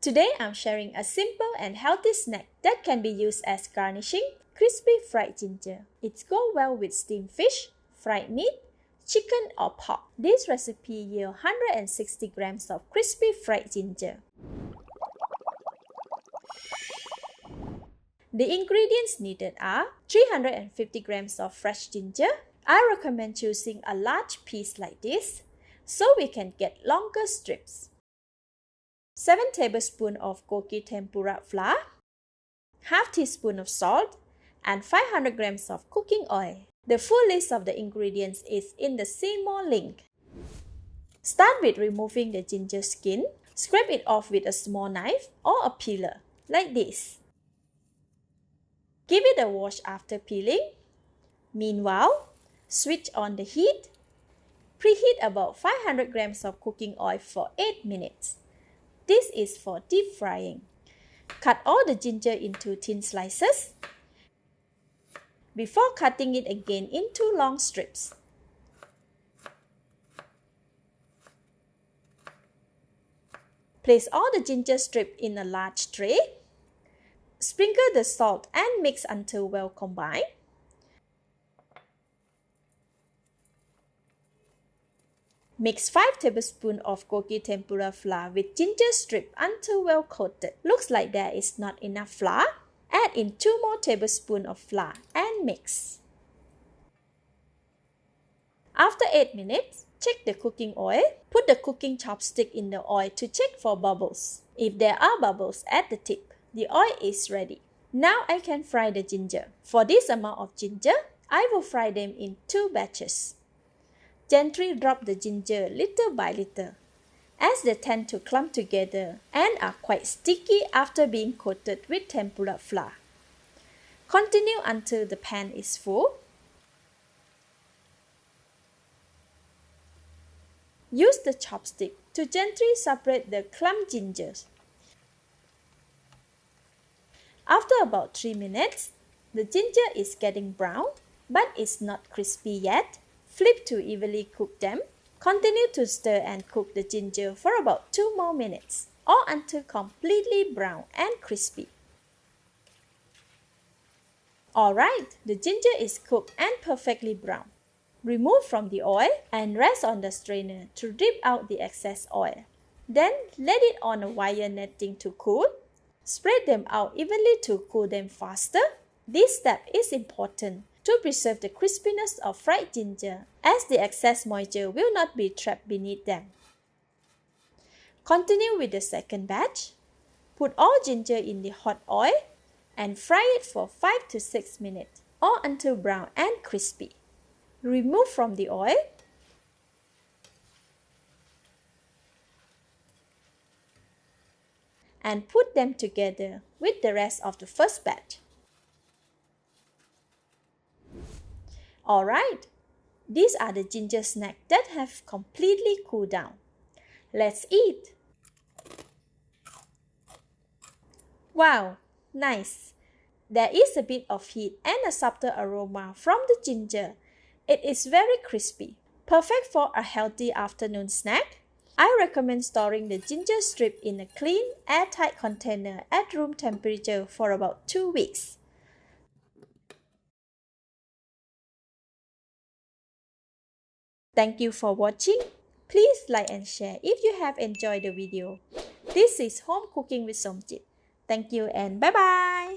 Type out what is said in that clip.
Today I'm sharing a simple and healthy snack that can be used as garnishing: crispy fried ginger. It goes well with steamed fish, fried meat, chicken or pork. This recipe yields 160 grams of crispy fried ginger. The ingredients needed are 350 grams of fresh ginger. I recommend choosing a large piece like this so we can get longer strips. 7 tablespoons of gogi tempura flour, half teaspoon of salt, and 500 grams of cooking oil. The full list of the ingredients is in the See More link. Start with removing the ginger skin. Scrape it off with a small knife or a peeler, like this. Give it a wash after peeling. Meanwhile, switch on the heat. Preheat about 500 grams of cooking oil for 8 minutes. This is for deep frying. Cut all the ginger into thin slices before cutting it again into long strips. Place all the ginger strips in a large tray. Sprinkle the salt and mix until well combined. Mix 5 tablespoons of gogi tempura flour with ginger strip until well coated. Looks like there is not enough flour. Add in 2 more tablespoons of flour and mix. After 8 minutes, check the cooking oil. Put the cooking chopstick in the oil to check for bubbles. If there are bubbles at the tip, the oil is ready. Now I can fry the ginger. For this amount of ginger, I will fry them in 2 batches. Gently drop the ginger little by little, as they tend to clump together and are quite sticky after being coated with tempura flour. Continue until the pan is full. Use the chopstick to gently separate the clumped gingers. After about 3 minutes, the ginger is getting brown, but it's not crispy yet. Flip to evenly cook them. Continue to stir and cook the ginger for about 2 more minutes or until completely brown and crispy. Alright, the ginger is cooked and perfectly brown. Remove from the oil and rest on the strainer to drip out the excess oil. Then let it on a wire netting to cool. Spread them out evenly to cool them faster. This step is important to preserve the crispiness of fried ginger, as the excess moisture will not be trapped beneath them. Continue with the second batch. Put all ginger in the hot oil and fry it for 5 to 6 minutes or until brown and crispy. Remove from the oil. And put them together with the rest of the first batch. Alright, these are the ginger snacks that have completely cooled down. Let's eat! Wow, nice! There is a bit of heat and a subtle aroma from the ginger. It is very crispy, perfect for a healthy afternoon snack. I recommend storing the ginger strip in a clean, airtight container at room temperature for about 2 weeks. Thank you for watching. Please like and share if you have enjoyed the video. This is Home Cooking with Somjit. Thank you and bye-bye.